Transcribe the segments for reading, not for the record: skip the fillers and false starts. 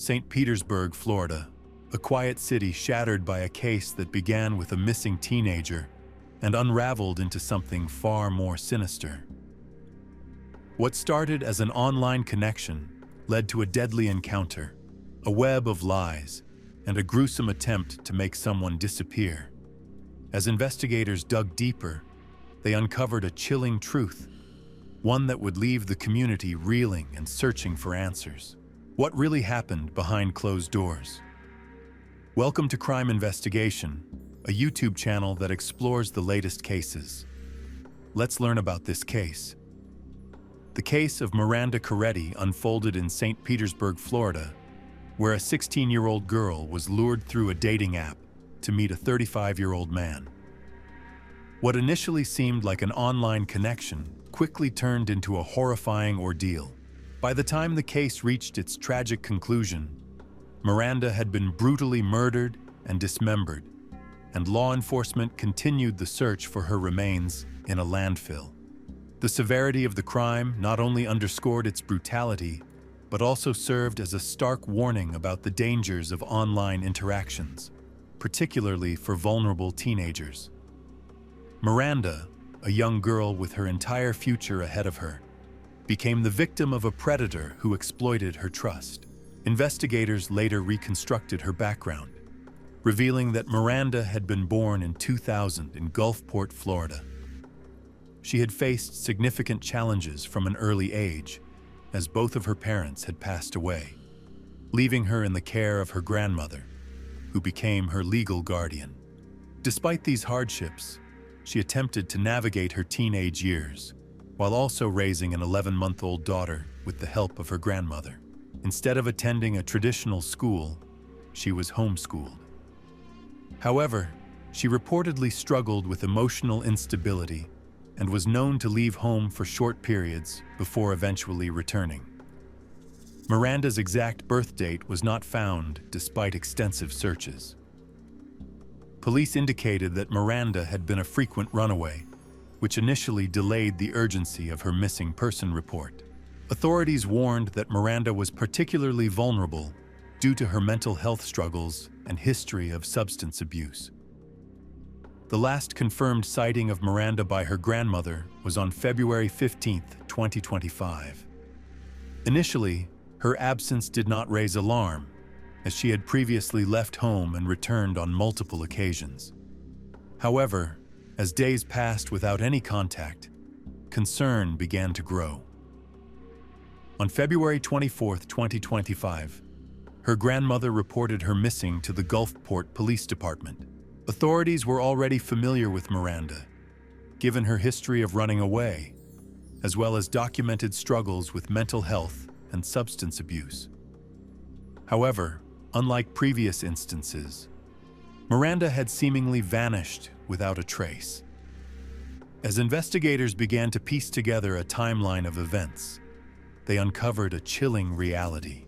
St. Petersburg, Florida, a quiet city shattered by a case that began with a missing teenager and unraveled into something far more sinister. What started as an online connection led to a deadly encounter, a web of lies, and a gruesome attempt to make someone disappear. As investigators dug deeper, they uncovered a chilling truth, one that would leave the community reeling and searching for answers. What really happened behind closed doors? Welcome to Crime Investigation, a YouTube channel that explores the latest cases. Let's learn about this case. The case of Miranda Corsette unfolded in St. Petersburg, Florida, where a 16-year-old girl was lured through a dating app to meet a 35-year-old man. What initially seemed like an online connection quickly turned into a horrifying ordeal. By the time the case reached its tragic conclusion, Miranda had been brutally murdered and dismembered, and law enforcement continued the search for her remains in a landfill. The severity of the crime not only underscored its brutality, but also served as a stark warning about the dangers of online interactions, particularly for vulnerable teenagers. Miranda, a young girl with her entire future ahead of her, became the victim of a predator who exploited her trust. Investigators later reconstructed her background, revealing that Miranda had been born in 2000 in Gulfport, Florida. She had faced significant challenges from an early age, as both of her parents had passed away, leaving her in the care of her grandmother, who became her legal guardian. Despite these hardships, she attempted to navigate her teenage years, while also raising an 11-month-old daughter with the help of her grandmother. Instead of attending a traditional school, she was homeschooled. However, she reportedly struggled with emotional instability and was known to leave home for short periods before eventually returning. Miranda's exact birth date was not found despite extensive searches. Police indicated that Miranda had been a frequent runaway, which initially delayed the urgency of her missing person report. Authorities warned that Miranda was particularly vulnerable due to her mental health struggles and history of substance abuse. The last confirmed sighting of Miranda by her grandmother was on February 15, 2025. Initially, her absence did not raise alarm, as she had previously left home and returned on multiple occasions. However, as days passed without any contact, concern began to grow. On February 24, 2025, her grandmother reported her missing to the Gulfport Police Department. Authorities were already familiar with Miranda, given her history of running away, as well as documented struggles with mental health and substance abuse. However, unlike previous instances, Miranda had seemingly vanished without a trace. As investigators began to piece together a timeline of events, they uncovered a chilling reality.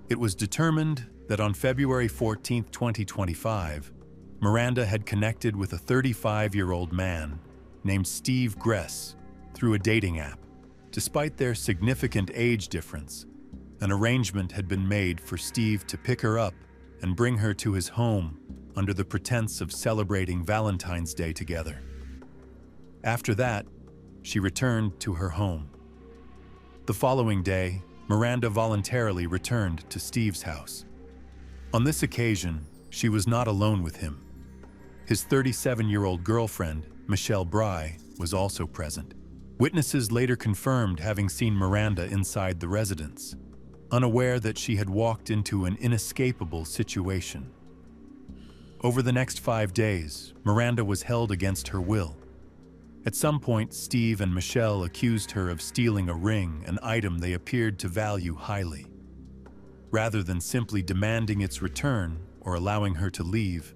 It was determined that on February 14, 2025, Miranda had connected with a 35-year-old man named Steve Gress through a dating app. Despite their significant age difference, an arrangement had been made for Steve to pick her up and bring her to his home under the pretense of celebrating Valentine's Day together. After that, she returned to her home. The following day, Miranda voluntarily returned to Steve's house. On this occasion, she was not alone with him. His 37-year-old girlfriend, Michelle Bry, was also present. Witnesses later confirmed having seen Miranda inside the residence, unaware that she had walked into an inescapable situation. Over the next 5 days, Miranda was held against her will. At some point, Steve and Michelle accused her of stealing a ring, an item they appeared to value highly. Rather than simply demanding its return or allowing her to leave,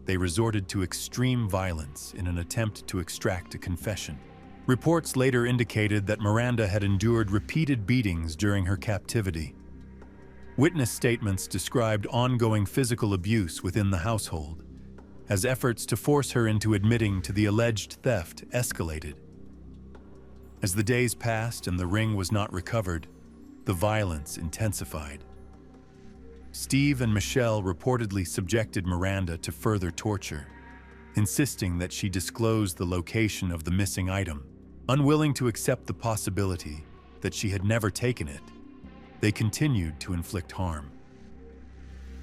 they resorted to extreme violence in an attempt to extract a confession. Reports later indicated that Miranda had endured repeated beatings during her captivity. Witness statements described ongoing physical abuse within the household, as efforts to force her into admitting to the alleged theft escalated. As the days passed and the ring was not recovered, the violence intensified. Steve and Michelle reportedly subjected Miranda to further torture, insisting that she disclose the location of the missing item. Unwilling to accept the possibility that she had never taken it, they continued to inflict harm.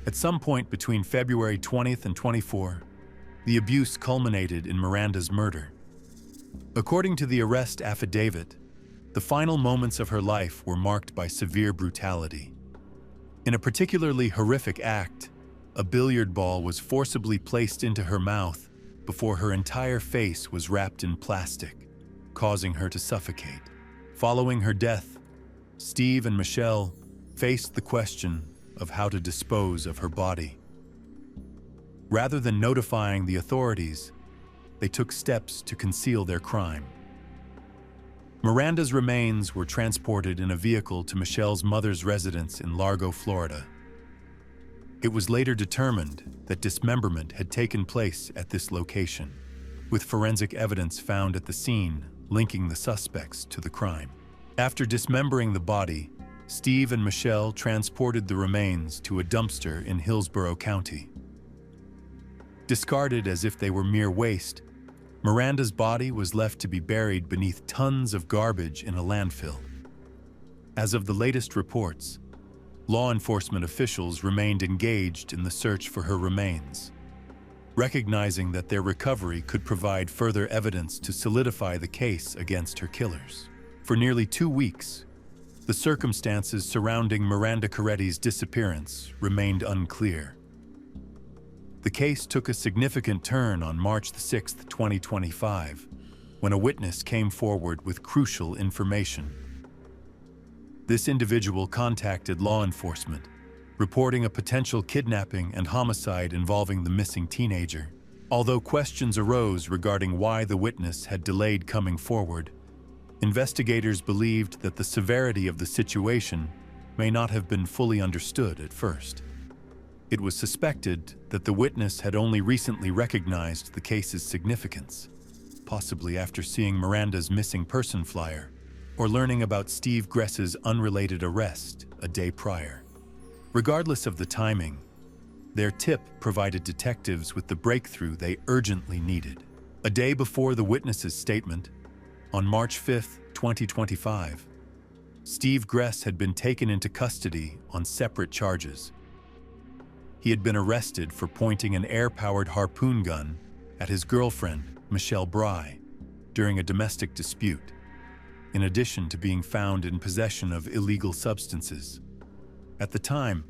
At some point between February 20th and 24, the abuse culminated in Miranda's murder. According to the arrest affidavit, the final moments of her life were marked by severe brutality. In a particularly horrific act, a billiard ball was forcibly placed into her mouth before her entire face was wrapped in plastic, causing her to suffocate. Following her death, Steve and Michelle faced the question of how to dispose of her body. Rather than notifying the authorities, they took steps to conceal their crime. Miranda's remains were transported in a vehicle to Michelle's mother's residence in Largo, Florida. It was later determined that dismemberment had taken place at this location, with forensic evidence found at the scene linking the suspects to the crime. After dismembering the body, Steve and Michelle transported the remains to a dumpster in Hillsborough County. Discarded as if they were mere waste, Miranda's body was left to be buried beneath tons of garbage in a landfill. As of the latest reports, law enforcement officials remained engaged in the search for her remains, recognizing that their recovery could provide further evidence to solidify the case against her killers. For nearly 2 weeks, the circumstances surrounding Miranda Corsette's disappearance remained unclear. The case took a significant turn on March 6, 2025, when a witness came forward with crucial information. This individual contacted law enforcement, reporting a potential kidnapping and homicide involving the missing teenager. Although questions arose regarding why the witness had delayed coming forward, investigators believed that the severity of the situation may not have been fully understood at first. It was suspected that the witness had only recently recognized the case's significance, possibly after seeing Miranda's missing person flyer or learning about Steve Gress's unrelated arrest a day prior. Regardless of the timing, their tip provided detectives with the breakthrough they urgently needed. A day before the witness's statement, on March 5, 2025, Steve Gress had been taken into custody on separate charges. He had been arrested for pointing an air-powered harpoon gun at his girlfriend, Michelle Bry, during a domestic dispute, in addition to being found in possession of illegal substances. At the time,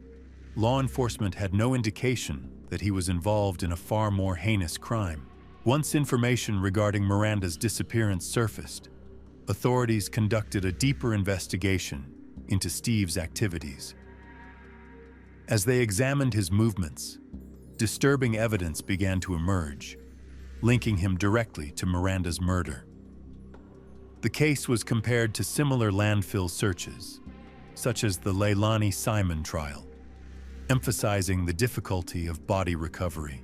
law enforcement had no indication that he was involved in a far more heinous crime. Once information regarding Miranda's disappearance surfaced, authorities conducted a deeper investigation into Steve's activities. As they examined his movements, disturbing evidence began to emerge, linking him directly to Miranda's murder. The case was compared to similar landfill searches, such as the Leilani Simon trial, emphasizing the difficulty of body recovery.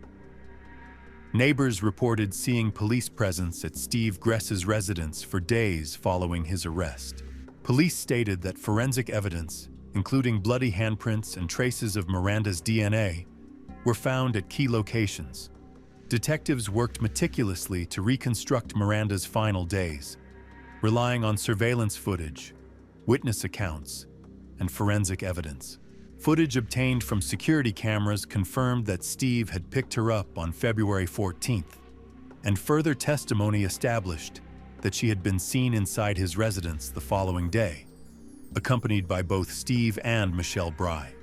Neighbors reported seeing police presence at Steve Gress's residence for days following his arrest. Police stated that forensic evidence, including bloody handprints and traces of Miranda's DNA, were found at key locations. Detectives worked meticulously to reconstruct Miranda's final days, relying on surveillance footage, witness accounts, and forensic evidence. Footage obtained from security cameras confirmed that Steve had picked her up on February 14th, and further testimony established that she had been seen inside his residence the following day, accompanied by both Steve and Michelle Bry.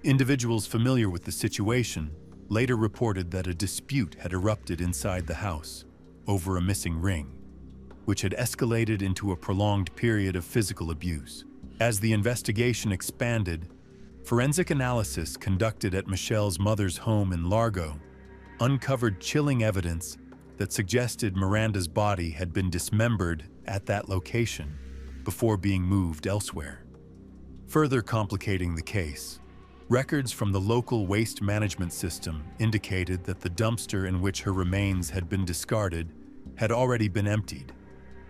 Individuals familiar with the situation later reported that a dispute had erupted inside the house over a missing ring, which had escalated into a prolonged period of physical abuse. As the investigation expanded, forensic analysis conducted at Michelle's mother's home in Largo uncovered chilling evidence that suggested Miranda's body had been dismembered at that location before being moved elsewhere. Further complicating the case, records from the local waste management system indicated that the dumpster in which her remains had been discarded had already been emptied,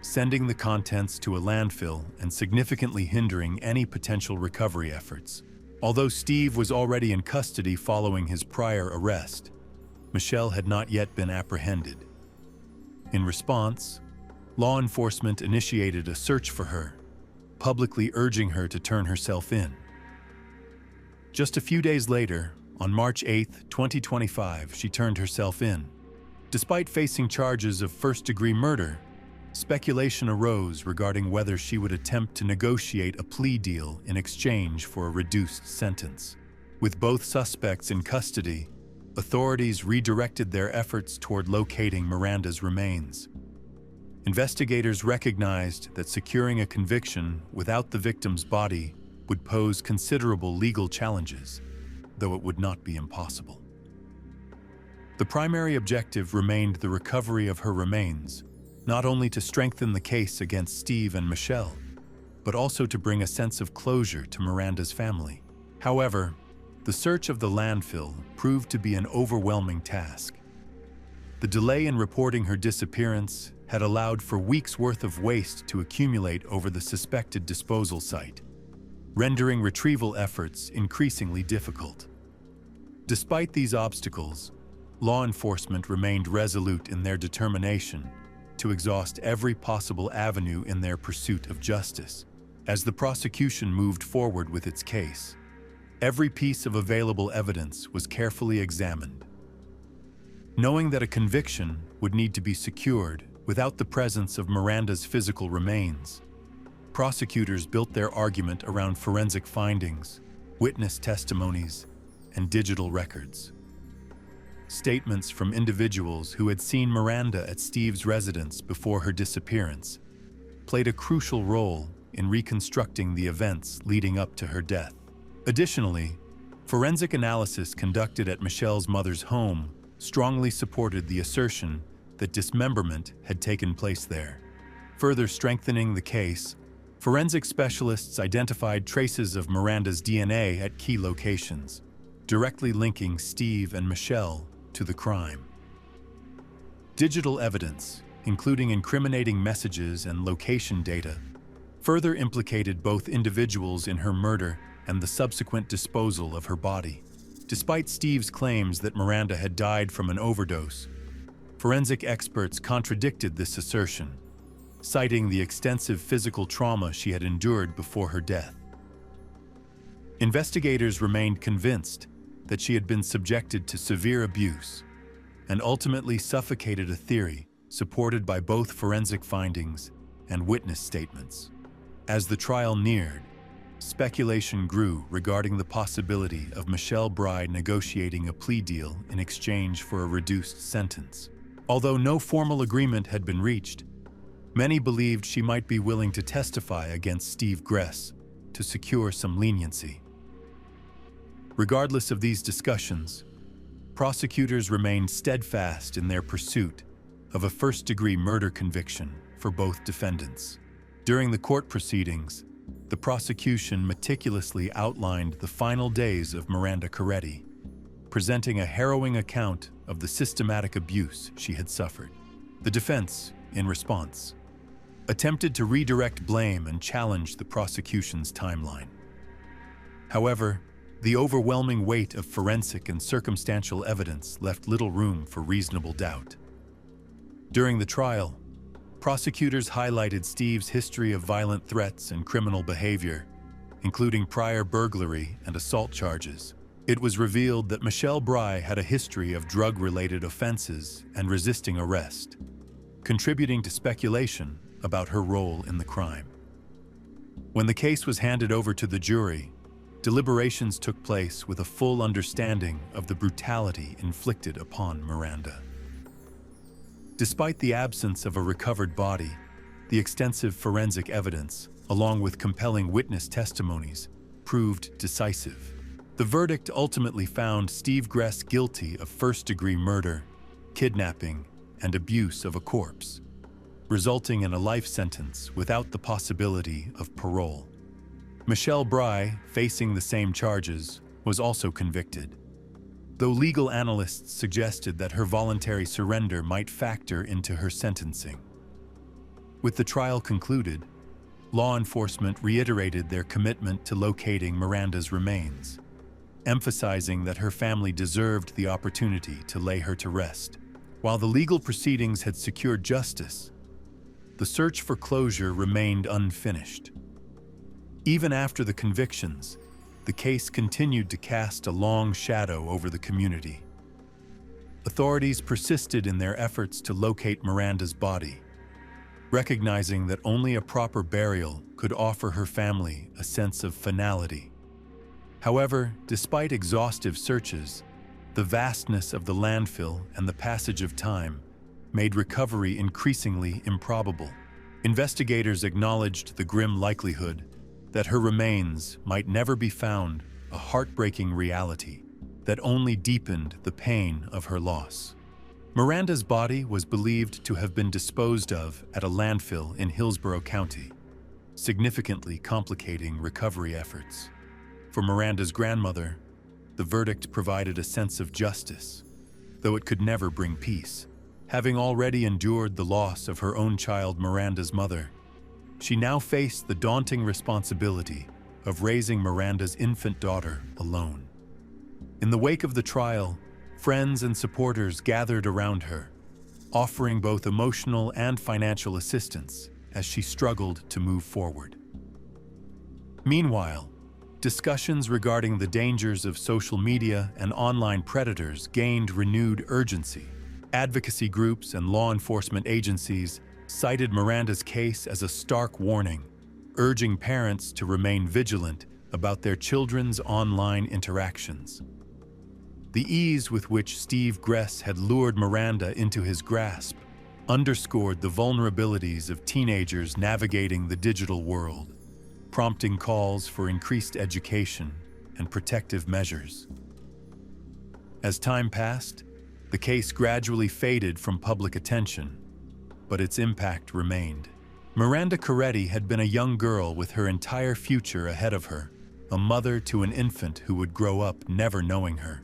sending the contents to a landfill and significantly hindering any potential recovery efforts. Although Steve was already in custody following his prior arrest, Michelle had not yet been apprehended. In response, law enforcement initiated a search for her, publicly urging her to turn herself in. Just a few days later, on March 8, 2025, she turned herself in. Despite facing charges of first-degree murder, speculation arose regarding whether she would attempt to negotiate a plea deal in exchange for a reduced sentence. With both suspects in custody, authorities redirected their efforts toward locating Miranda's remains. Investigators recognized that securing a conviction without the victim's body would pose considerable legal challenges, though it would not be impossible. The primary objective remained the recovery of her remains, not only to strengthen the case against Steve and Michelle, but also to bring a sense of closure to Miranda's family. However, the search of the landfill proved to be an overwhelming task. The delay in reporting her disappearance had allowed for weeks' worth of waste to accumulate over the suspected disposal site, rendering retrieval efforts increasingly difficult. Despite these obstacles, law enforcement remained resolute in their determination to exhaust every possible avenue in their pursuit of justice. As the prosecution moved forward with its case, every piece of available evidence was carefully examined. Knowing that a conviction would need to be secured without the presence of Miranda's physical remains, prosecutors built their argument around forensic findings, witness testimonies, and digital records. Statements from individuals who had seen Miranda at Steve's residence before her disappearance played a crucial role in reconstructing the events leading up to her death. Additionally, forensic analysis conducted at Michelle's mother's home strongly supported the assertion that dismemberment had taken place there. Further strengthening the case, forensic specialists identified traces of Miranda's DNA at key locations, directly linking Steve and Michelle to the crime. Digital evidence, including incriminating messages and location data, further implicated both individuals in her murder and the subsequent disposal of her body. Despite Steve's claims that Miranda had died from an overdose, forensic experts contradicted this assertion, citing the extensive physical trauma she had endured before her death. Investigators remained convinced that she had been subjected to severe abuse and ultimately suffocated, a theory supported by both forensic findings and witness statements. As the trial neared, speculation grew regarding the possibility of Michelle Bry negotiating a plea deal in exchange for a reduced sentence. Although no formal agreement had been reached, many believed she might be willing to testify against Steve Gress to secure some leniency. Regardless of these discussions, prosecutors remained steadfast in their pursuit of a first-degree murder conviction for both defendants. During the court proceedings, the prosecution meticulously outlined the final days of Miranda Corsette, presenting a harrowing account of the systematic abuse she had suffered. The defense, in response, attempted to redirect blame and challenge the prosecution's timeline. However, the overwhelming weight of forensic and circumstantial evidence left little room for reasonable doubt. During the trial, prosecutors highlighted Steve's history of violent threats and criminal behavior, including prior burglary and assault charges. It was revealed that Michelle Bry had a history of drug-related offenses and resisting arrest, contributing to speculation about her role in the crime. When the case was handed over to the jury, deliberations took place with a full understanding of the brutality inflicted upon Miranda. Despite the absence of a recovered body, the extensive forensic evidence, along with compelling witness testimonies, proved decisive. The verdict ultimately found Steve Gress guilty of first-degree murder, kidnapping, and abuse of a corpse, resulting in a life sentence without the possibility of parole. Michelle Bry, facing the same charges, was also convicted, though legal analysts suggested that her voluntary surrender might factor into her sentencing. With the trial concluded, law enforcement reiterated their commitment to locating Miranda's remains, emphasizing that her family deserved the opportunity to lay her to rest. While the legal proceedings had secured justice, the search for closure remained unfinished. Even after the convictions, the case continued to cast a long shadow over the community. Authorities persisted in their efforts to locate Miranda's body, recognizing that only a proper burial could offer her family a sense of finality. However, despite exhaustive searches, the vastness of the landfill and the passage of time made recovery increasingly improbable. Investigators acknowledged the grim likelihood that her remains might never be found, a heartbreaking reality that only deepened the pain of her loss. Miranda's body was believed to have been disposed of at a landfill in Hillsborough County, significantly complicating recovery efforts. For Miranda's grandmother, the verdict provided a sense of justice, though it could never bring peace. Having already endured the loss of her own child, Miranda's mother, she now faced the daunting responsibility of raising Miranda's infant daughter alone. In the wake of the trial, friends and supporters gathered around her, offering both emotional and financial assistance as she struggled to move forward. Meanwhile, discussions regarding the dangers of social media and online predators gained renewed urgency. Advocacy groups and law enforcement agencies cited Miranda's case as a stark warning, urging parents to remain vigilant about their children's online interactions. The ease with which Steve Gress had lured Miranda into his grasp underscored the vulnerabilities of teenagers navigating the digital world, prompting calls for increased education and protective measures. As time passed, the case gradually faded from public attention, but its impact remained. Miranda Corsette had been a young girl with her entire future ahead of her, a mother to an infant who would grow up never knowing her.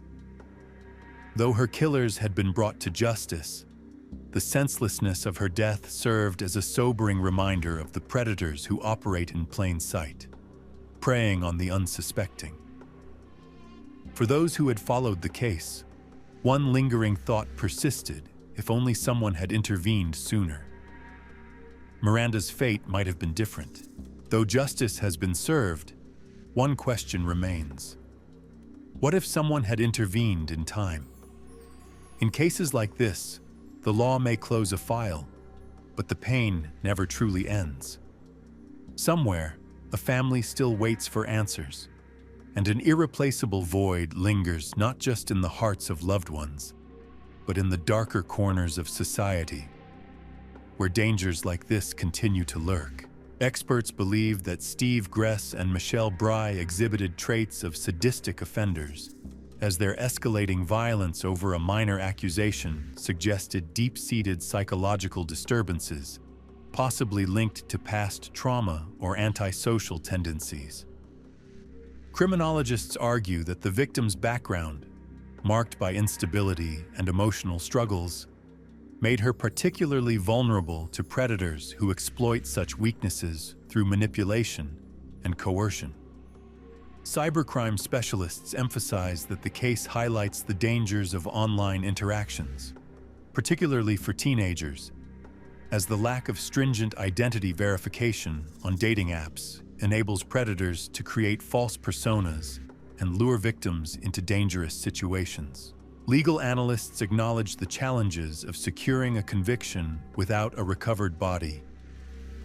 Though her killers had been brought to justice, the senselessness of her death served as a sobering reminder of the predators who operate in plain sight, preying on the unsuspecting. For those who had followed the case, one lingering thought persisted: if only someone had intervened sooner. Miranda's fate might have been different. Though justice has been served, one question remains. What if someone had intervened in time? In cases like this, the law may close a file, but the pain never truly ends. Somewhere, a family still waits for answers, and an irreplaceable void lingers not just in the hearts of loved ones, but in the darker corners of society, where dangers like this continue to lurk. Experts believe that Steve Gress and Michelle Bry exhibited traits of sadistic offenders, as their escalating violence over a minor accusation suggested deep-seated psychological disturbances, possibly linked to past trauma or antisocial tendencies. Criminologists argue that the victim's background, marked by instability and emotional struggles, made her particularly vulnerable to predators who exploit such weaknesses through manipulation and coercion. Cybercrime specialists emphasize that the case highlights the dangers of online interactions, particularly for teenagers, as the lack of stringent identity verification on dating apps enables predators to create false personas and lure victims into dangerous situations. Legal analysts acknowledge the challenges of securing a conviction without a recovered body,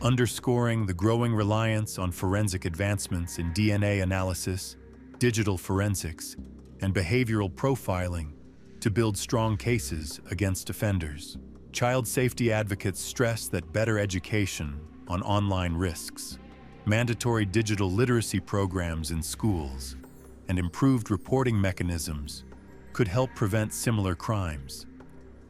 underscoring the growing reliance on forensic advancements in DNA analysis, digital forensics, and behavioral profiling to build strong cases against offenders. Child safety advocates stress that better education on online risks, mandatory digital literacy programs in schools, and improved reporting mechanisms could help prevent similar crimes,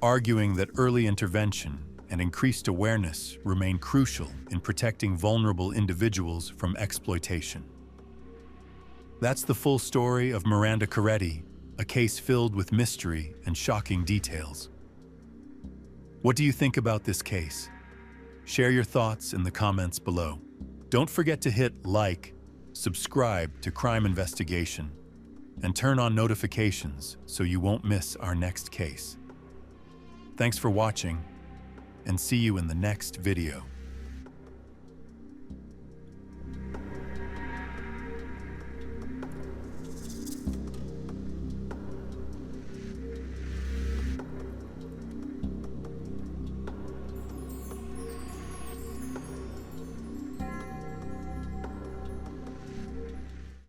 arguing that early intervention and increased awareness remain crucial in protecting vulnerable individuals from exploitation. That's the full story of Miranda Corsette, a case filled with mystery and shocking details. What do you think about this case? Share your thoughts in the comments below. Don't forget to hit like, subscribe to Crime Investigation, and turn on notifications so you won't miss our next case. Thanks for watching, and see you in the next video.